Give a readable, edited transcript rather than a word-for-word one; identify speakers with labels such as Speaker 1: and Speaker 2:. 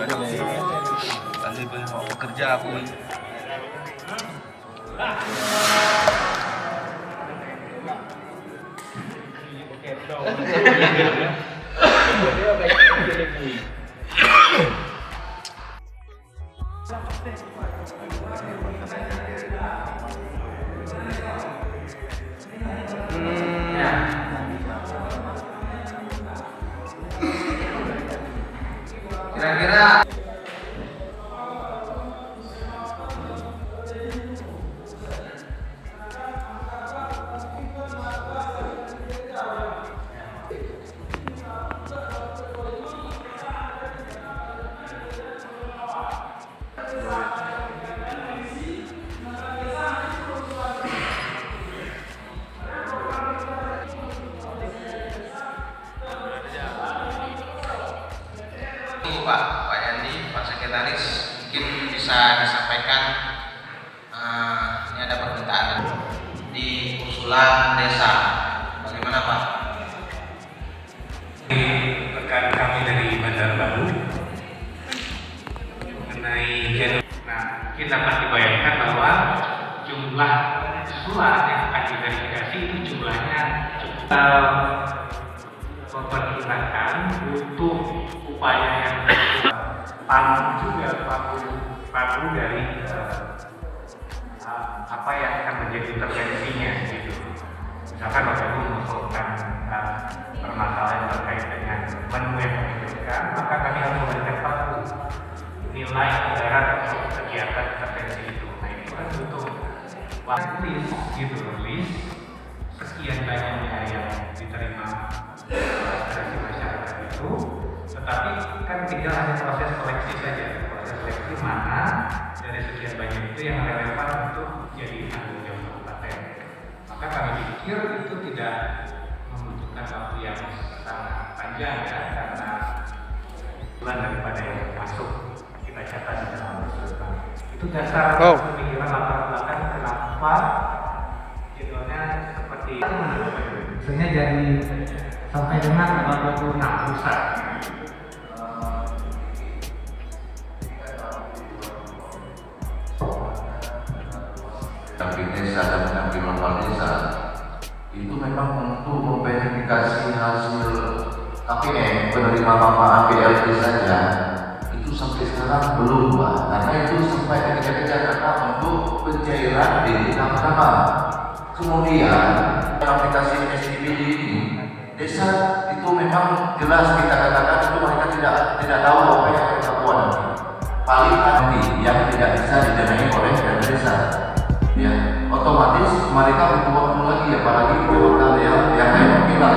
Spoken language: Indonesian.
Speaker 1: Kali mau bekerja aku.
Speaker 2: Kira-kira Pak Yandi, Pak Sekretaris, mungkin bisa disampaikan ini ada permintaan di usulan desa, bagaimana Pak?
Speaker 3: Rekan kami dari Banjarbaru mengenai jalur. Nah, mungkin dapat dibayangkan bahwa jumlah usulan yang akan diverifikasi itu jumlahnya cukup memperkirakan butuh upaya yang pamu juga pamu dari apa yang akan menjadi intervensinya gitu. Misalkan Bapak Ibu mengusulkan permasalahan terkait dengan menu yang kami berikan, maka kami harus memberikan paku nilai anggaran untuk kegiatan intervensi itu. Nah itu kan butuh list gitu, list sekian banyaknya yang diterima aspirasi masyarakat itu, tetapi kan tinggal hanya proses seleksi saja, proses seleksi mana dari sekian banyak itu yang relevan untuk jadi tanggung jawab kabupaten. Maka kami pikir itu tidak membutuhkan waktu yang sangat panjang ya, karena bulan daripada yang masuk kita catat di dalam usulan. Itu dasar pemikiran latar belakang kenapa judulnya seperti itu. Misalnya dari sampai dengan 46 pusat.
Speaker 4: Di desa dan di lokal desa itu memang untuk memverifikasi hasil KPM penerima manfaat BLT saja itu sampai sekarang belum Pak, karena itu sampai kejar-kejar kata untuk pencairan di nama-nama. Kemudian aplikasi SDB ini desa itu memang jelas kita katakan itu mereka tidak tahu apa yang mereka buat. Paling nanti yang tidak bisa didanai oleh dana desa. Ya, otomatis mereka butuh waktu lagi, apalagi yang lain mungkin lah